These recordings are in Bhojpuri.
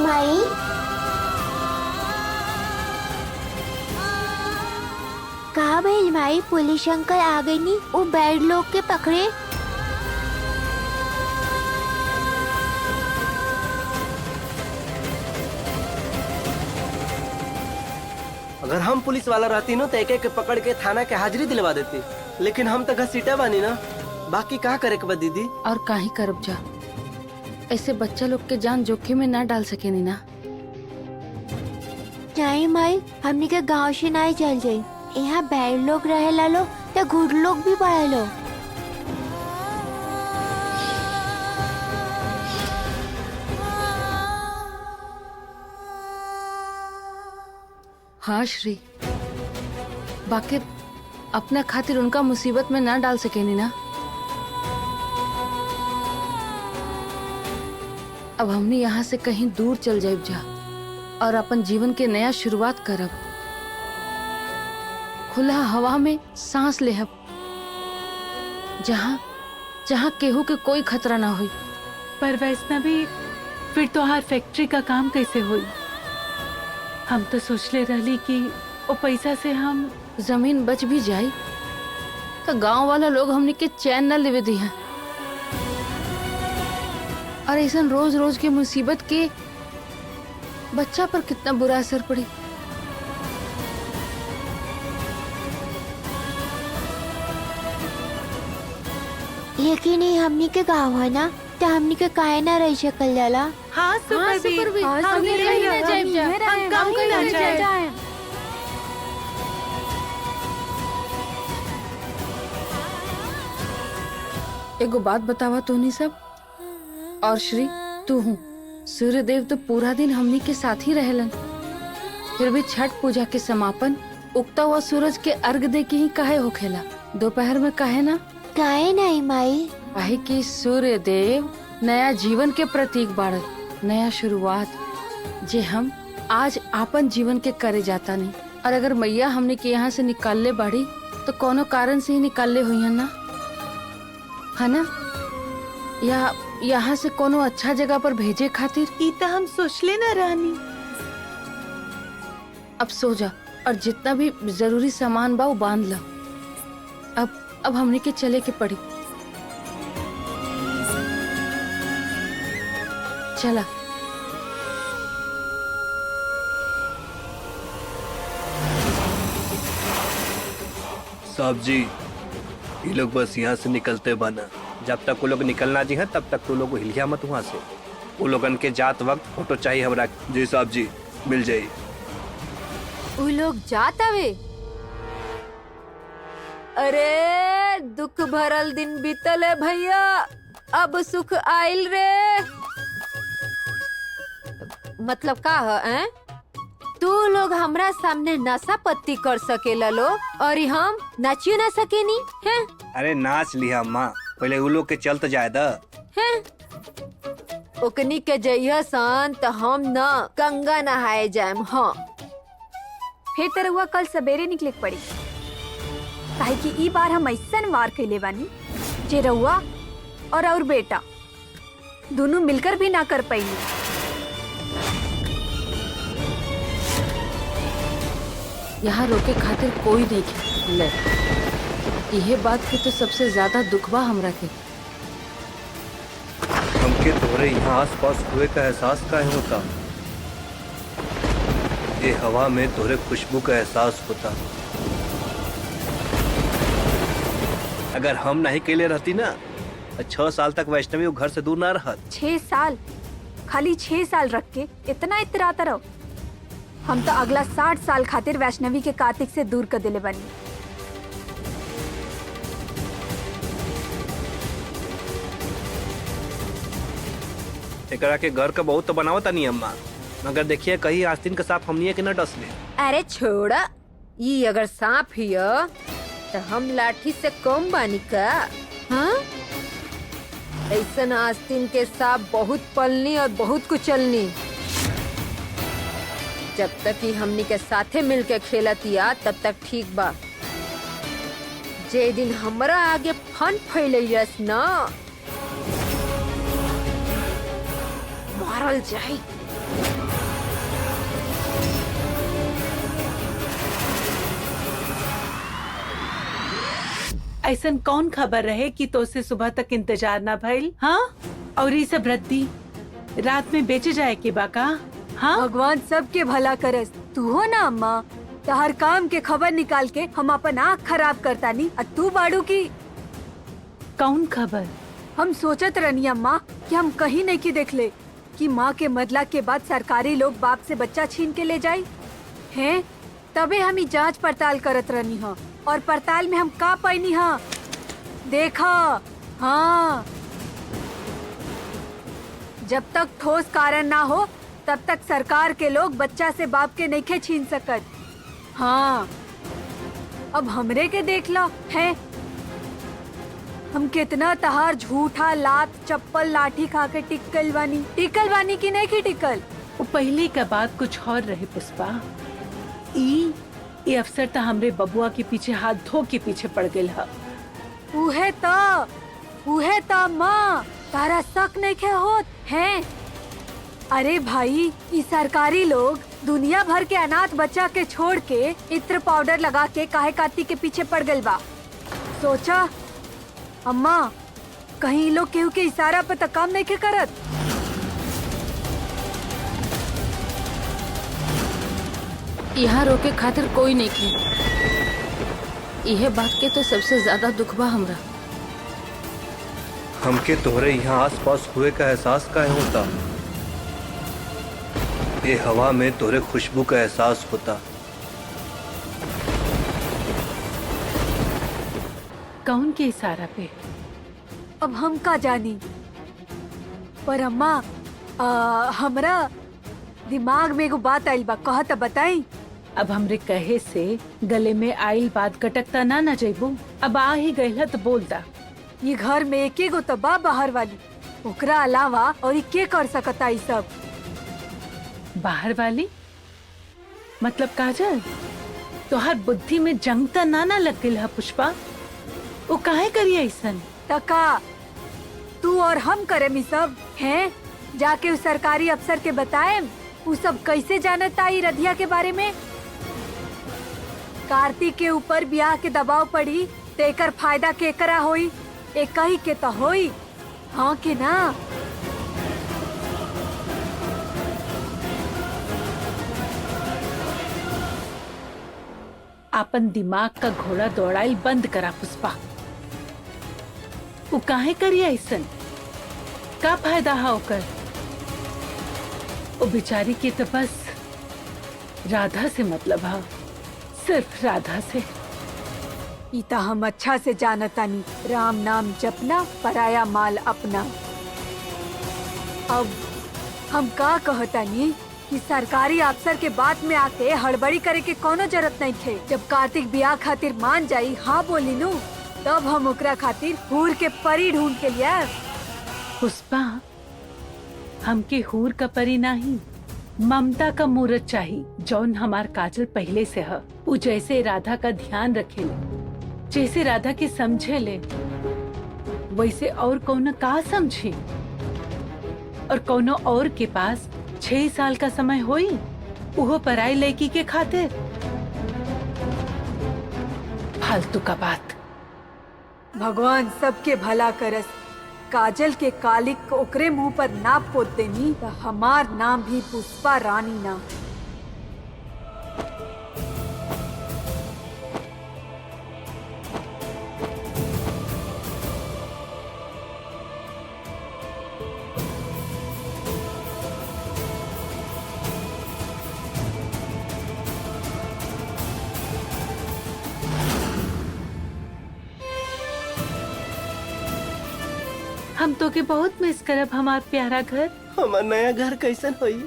माई। कहा भइल माई? पुलिस अंकल आ गई नी, वो बैड लोग के पकड़े। अगर हम पुलिस वाला रहती ना तो एक एक पकड़ के थाना के हाजिरी दिलवा देती, लेकिन हम तो घसीटा बानी ना। बाकी का करे के बा दीदी? और काहे करब जा, ऐसे बच्चा लोग के जान जोखिम में ना डाल सके नी ना। नहीं माई, हमनी के गांव से नहीं चल जाई। यहाँ बैड लोग रहे ला लो तो गुड लोग भी पड़े लो। हाँ श्री, बाकी अपना खातिर उनका मुसीबत में ना डाल सके नी ना। अब हमने यहाँ से कहीं दूर चल जाइब जा और अपन जीवन के नया शुरुआत करब। खुला हवा में सांस लेहब, जहाँ जहाँ केहू के कोई खतरा ना हुई। पर वैष्णवी, फिर तोहार फैक्ट्री का काम कैसे हुई? हम तो सोचले रहली कि वो पैसा से हम जमीन बच भी जाई तो गांव वाला लोग हमने के चैन न लेवे दी हैं। और ऐसा रोज रोज के मुसीबत के बच्चा पर कितना बुरा असर पड़ी। लेकिन ये हमनी के गाँव है ना, तो हमनी के काहे ना रह सकल जाला। हाँ सुपर भी, हम ये यही ना रह जाइब जा, हम कहीं ना जाए। एगो बात बतावा तोनी सब और श्री, तू हूँ सूर्य देव तो पूरा दिन हमनी के साथ ही रहलन, फिर भी छठ पूजा के समापन उगता हुआ सूरज के अर्घ दे के ही काहे होखेला? दोपहर में काहे ना? काहे नहीं माई? काहे कि सूर्य देव नया जीवन के प्रतीक बाड़न, नया शुरुआत जे हम आज आपन जीवन के करे जाता नहीं। और अगर मैया हमने के यहाँ से निकाल ले बाड़ी तो कोनो कारण से ही निकाल ले हुई है ना, है ना? या यहाँ से कोनो अच्छा जगह पर भेजे खातिर। ई तो हम सोचले ना रानी। अब सो जा और जितना भी जरूरी सामान बा वो बांध ला। अब हमने के चले के पड़ी। चला। साहब जी, ये लोग बस यहाँ से निकलते बना। जब तक वो लोग निकलना जी है तब तक तो लोग हिलिया मत वहाँ से। वो लोगन के जात वक्त फोटो चाहिए हमरा। जी साहब जी, मिल जाये। वो लोग जात हवे। अरे दुख भरल दिन बीतल है भैया, अब सुख आइल रे। मतलब का है? तू लोग हमरा सामने नशा पत्ती कर सकेला लो और हम नाचियो ना सकेनी हैं? अरे नाच लिया माँ, पहले वो लोग के चलते जाए दा। हैं? ओकनी के जइया सन तो हम न गंगा नहाए जाएम। हाँ, फिर तरहुआ कल सवेरे निकले के पड़ी, काहे कि ई बार हम ऐसन वार कैले बानी जे रहुआ और बेटा दोनों मिलकर भी ना कर पाई। यहाँ रोके खातिर कोई नहीं ले। यह बात के तो सबसे ज्यादा दुख बा हमरा के। हमके तोरे यहाँ आस पास हुए का एहसास काहे होता? ये हवा में तोरे खुशबू का एहसास होता। अगर हम नहीं केले रहती ना, 6 साल तक वैष्णवी वो घर से दूर ना रहत। 6 साल? खाली 6 साल रख के इतना इतराता रहो। हम तो अगला 60 साल खातिर वैष्णवी के कार्तिक से दूर कर दिले बनी। एकरा के घर का बहुत तो बनावता नहीं अम्मा, मगर देखिए कहीं आस्तीन का सांप हमनिए के न डसले। अरे छोड़ा, ये अगर सांप ही तो हम लाठी से कम बानी का? हाँ, ऐसन आस्तीन के सांप बहुत पलनी और बहुत कुचलनी। जब तक ही हमनी के साथे मिल के खेलतिया तब तक ठीक बा। जे दिन हमरा आगे फन फैलैयस ना, मारल जाई। ऐसन कौन खबर रहे कि तो से सुबह तक इंतजार ना भइल? हाँ, और ये सब रद्दी रात में बेचे जाए के बाका? हाँ, भगवान सबके भला करस। तू हो ना अम्मा, तो हर काम के खबर निकाल के हम अपन आँख खराब करता नहीं, और तू बाड़ू की। कौन खबर? हम सोचत रहनी अम्मा कि हम कहीं नहीं की देख ले कि माँ के मरला के बाद सरकारी लोग बाप से बच्चा छीन के ले जाए हैं। तबे हम ही जांच पड़ताल करत रहनी हा, और पड़ताल में हम का पाईनी हा देखा। हाँ, जब तक ठोस कारण ना हो तब तक सरकार के लोग बच्चा से बाप के नहीं छीन सकत। हाँ, अब हमरे के देख लो है, हम कितना तहार झूठा लात चप्पल लाठी खा के टिकल बानी की नहीं की टिकल। वो पहले का बात कुछ और रहे पुष्पा। ये अफसर तो हमरे बबुआ के पीछे हाथ धो के पीछे पड़ गए है। उहे ता माँ, तारा शक नहीं के होत है। अरे भाई, ये सरकारी लोग दुनिया भर के अनाथ बच्चा के छोड़ के इत्र पाउडर लगा के काहे काती के पीछे पड़ गइल बा। सोचा अम्मा, कहीं लोग केहू के इशारा पे तो काम नहीं के करत। यहाँ रोके खातिर कोई नहीं की। यह बात के तो सबसे ज्यादा दुख बा हमरा। हमके तोहरे यहाँ आस पास हुए का एहसास काहे होता? ये हवा में तोहरे खुशबू का एहसास होता। कौन के इशारा पे? अब हम का जानी, पर अम्मा हमरा दिमाग में एगो बात आइल बा, कहा तो बताई। अब हमरे कहे से गले में आइल बात कटकता ना जइबू। अब आ ही गइल तो बोलता। ये घर में एक एगो तो बा बाहर वाली, ओकरा अलावा और ये के कर सकता ई सब? बाहर वाली मतलब काजल? तोहर बुद्धि में जंग त ना लग गइल है पुष्पा। वो काहे करी ऐसन? तका तू और हम करे मी सब हैं, जाके उस सरकारी अफसर के बताए वो सब कैसे जानता ई रधिया के बारे में। कार्तिक के ऊपर ब्याह के दबाव पड़ी तो एकर फायदा केकरा होई? एक ही के तो होई, हाँ कि ना? अपन दिमाग का घोड़ा दौड़ाइल बंद करा पुष्पा। वो काहे करी ऐसन? का फायदा है ओकर? वो बेचारी के तो बस राधा से मतलब है, सिर्फ राधा से। इता हम अच्छा से जानतानी, राम नाम जपना पराया माल अपना। अब हम का कहतानी कि सरकारी अफसर के बात में आके हड़बड़ी करे के कोनो जरूरत नहीं थे। जब कार्तिक ब्याह खातिर मान जाई हाँ बोली नू, तब हम ओकरा खातिर हूर के परी ढूंढ के लिया। पुष्पा, हमके हूर का परी नहीं, ममता का मूरत चाहिए, जौन हमार काजल पहले से है। वो जैसे राधा का ध्यान रखे ले, जैसे राधा के समझे ले, वैसे और कौनो का समझे। और कौनो और के पास 6 साल का समय होई, वो पराई लड़की के खातिर। फालतू का बात। भगवान सबके भला करस। काजल के कालिक ओकरे मुंह पर ना पोत देनी तो हमार नाम भी पुष्पा रानी ना। हम तो के बहुत मिस करब हमार प्यारा घर। हमार नया घर कैसन होई?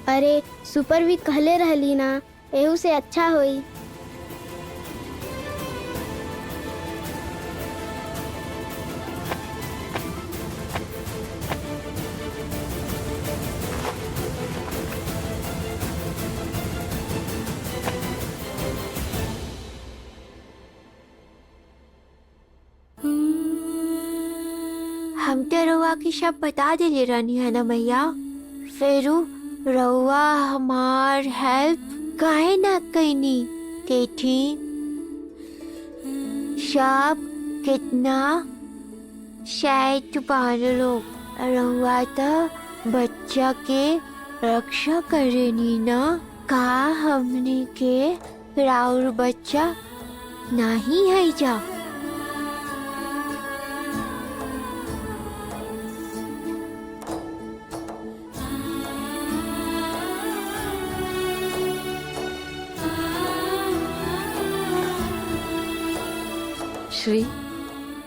अरे सुपर भी कहले रहली ना, एहू से अच्छा होई। हम तो रउआ की सब बता देले रहनी है ना भैया, फिर रउआ हमार हेल्प काहे ना कैनी? केठी सब कितना शैतान लोग रहुआ था बच्चा के रक्षा करेनी ना। का हमने के राउर बच्चा नहीं है जा। श्री,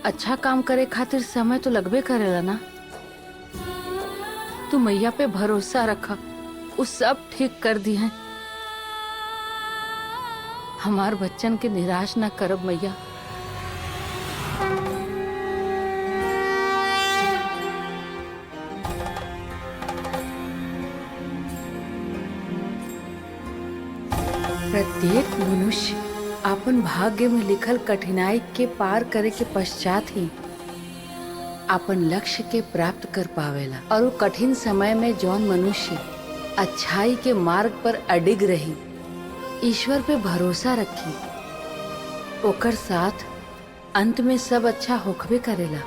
अच्छा काम करे खातिर समय तो लगबे करेला ना। तू मैया पे भरोसा रखा, वो सब ठीक कर दी है। हमार बच्चन के निराश ना करब मैया। प्रत्येक मनुष्य अपन भाग्य में लिखल कठिनाई के पार करे के पश्चात ही अपन लक्ष्य के प्राप्त कर पावेला। और वो कठिन समय में जौन मनुष्य अच्छाई के मार्ग पर अडिग रही, ईश्वर पे भरोसा रखी, ओकर साथ अंत में सब अच्छा होखबे करेला।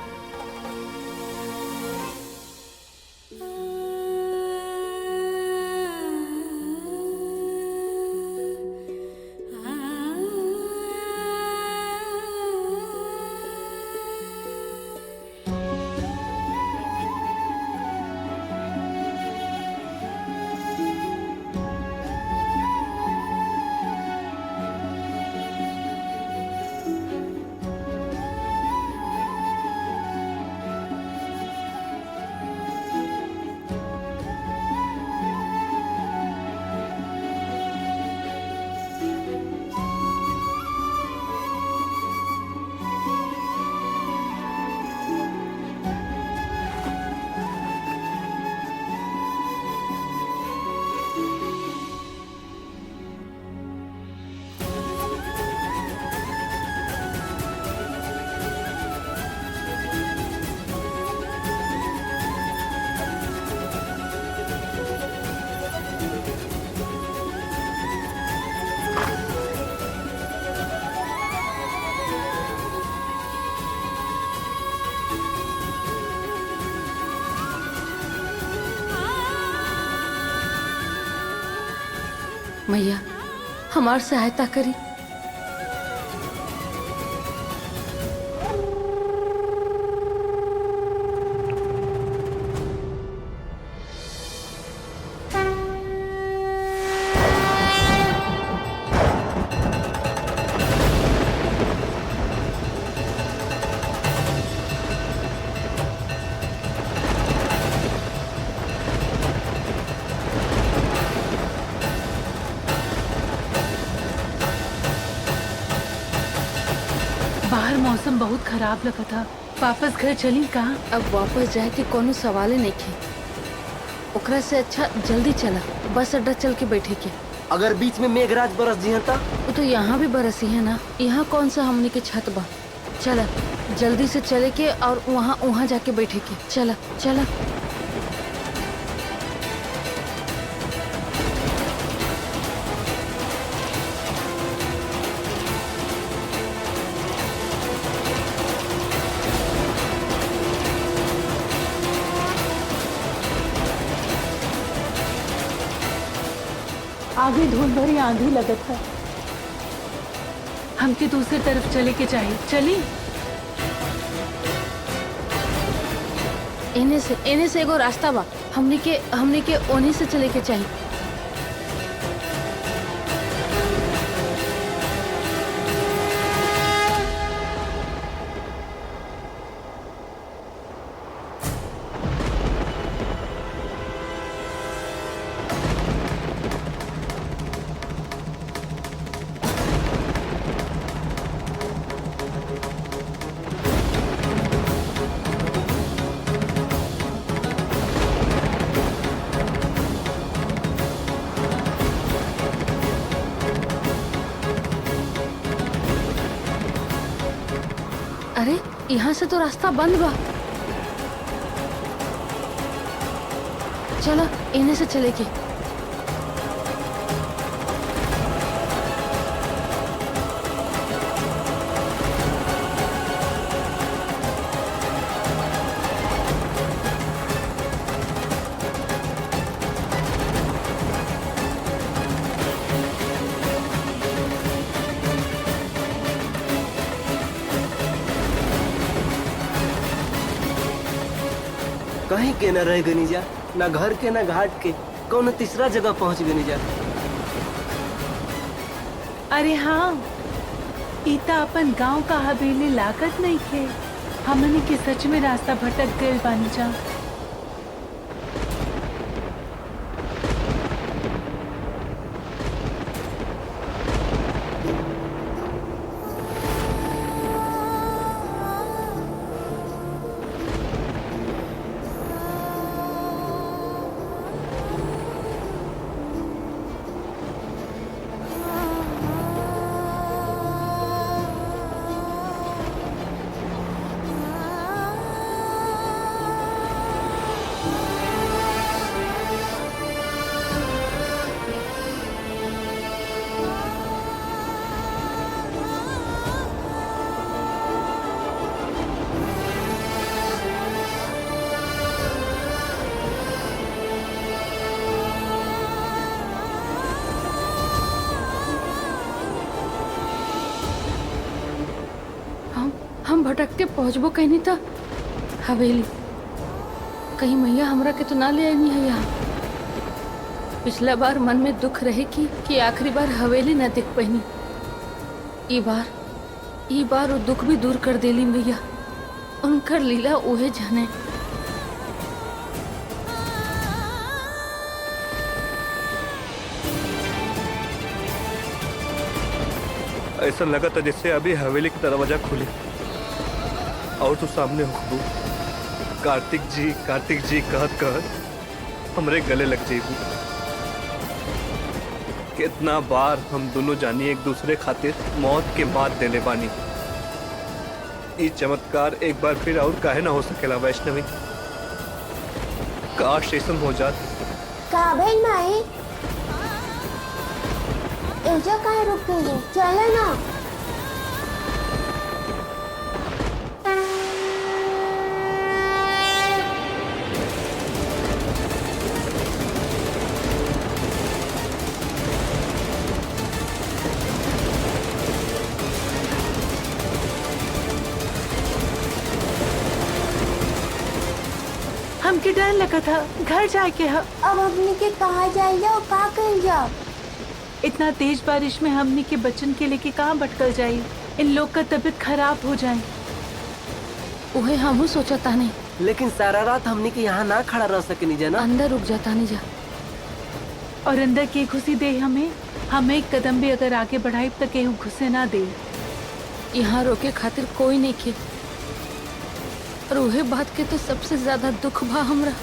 मैया, हमार सहायता करी। बाहर मौसम बहुत खराब लगा था, वापस घर चली कहाँ? अब वापस जाए के कोनो सवाल नहीं खे। ओकरा से अच्छा जल्दी चला, बस अड्डा चल के बैठे के। अगर बीच में मेघराज बरस जी ता? वो तो यहाँ भी बरसी है ना, यहाँ कौन सा हमने के छत बा। चला जल्दी से चले के और वहाँ जाके बैठे के। चला चला। आगे धूल भरी आंधी लगत है, हमके दूसरी तरफ चले के चाहिए। चली इन्हें से एगो रास्ता बा, हमने के ओनी से चले के चाहिए। अरे यहाँ से तो रास्ता बंद बा। चलो इन्हें से चले के। कहीं के न रह गनी जा, ना घर के ना घाट के, कौन तीसरा जगह पहुंच गनी जा। अरे हाँ, इता अपन गांव का हवेली लागत नहीं खे। हमने के सच में रास्ता भटक गए बानी जा। हम भटक के पहुँचबो कहनी था हवेली। कहीं मैया हमरा के तो ना ले आई है यहाँ। पिछला बार मन में दुख रहे कि आखिरी बार हवेली न देख पहनी। ई बार वो दुख भी दूर कर देली मैया। उनकर लीला उहे जाने। ऐसा लगा था जैसे अभी हवेली का दरवाजा खुले और तू सामने हो। कार्तिक जी कहत कहत हमरे गले लग जेबू। कितना बार हम दोनों जानी एक दूसरे खातिर मौत के मात देले बानी। ये चमत्कार एक बार फिर और काहे ना हो सकेला वैष्णवी। काश ऐसा हो जात। का भइल माई? एजा काहे रुक गई है? चले ना। हमके डर लगा था घर जाके। अब हमनी के कहाँ जाए जाओ, का कर जाओ? इतना तेज बारिश में हमनी के बच्चन के लेके कहाँ भटकल जाए। इन लोग का तबीयत खराब हो जाए। उहे हमहू सोचा ताने। लेकिन सारा रात हमने के यहाँ ना खड़ा रह सके जा ना। अंदर रुक जाता नहीं जा। और अंदर के घुसी दे हमें एक कदम भी अगर आगे बढ़ाई तो केहू घुसे ना दे। यहाँ रोके खातिर कोई नहीं के। और उहे बात के तो सबसे ज्यादा दुख बा हमरा।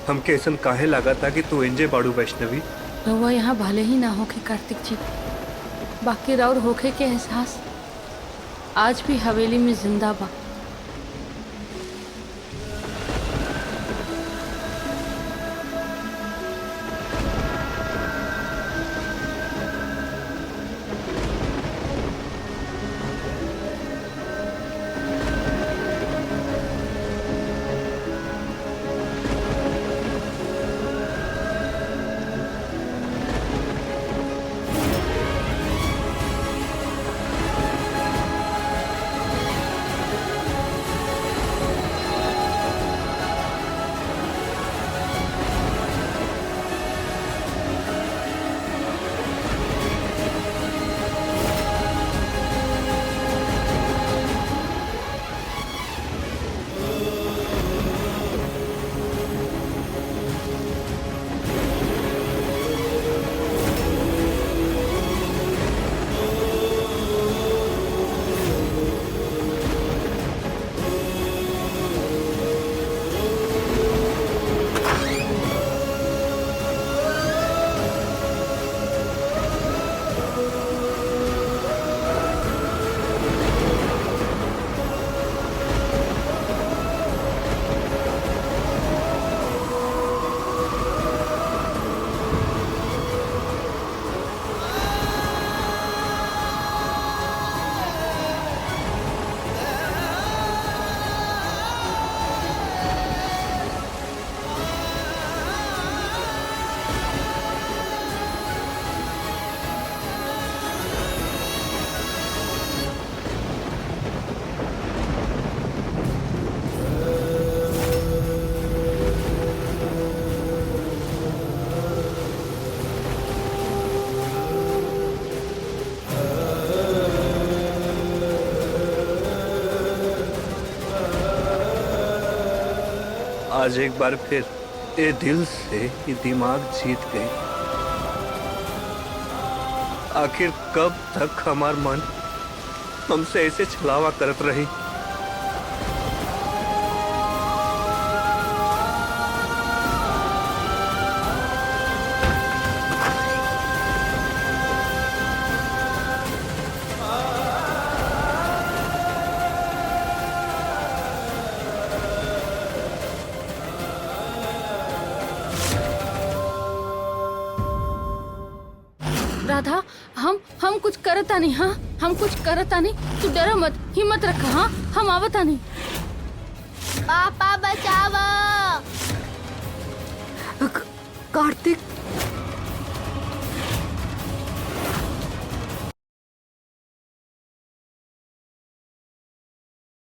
हमके ऐसा काहे लगा था कि तू इंजे बाड़ू वैष्णवी। रउआ यहाँ भले ही ना होके कार्तिक जी, बाकी राउर होके के एहसास आज भी हवेली में जिंदा बा। आज एक बार फिर ये दिल से ये दिमाग जीत गए। आखिर कब तक हमार मन हमसे ऐसे छलावा करत रही। राधा, हम कुछ करता नहीं। हाँ, हम कुछ करता नहीं। तू डरा मत, हिम्मत रख। हाँ, हम आवता नहीं। पापा बचाओ। कार्तिक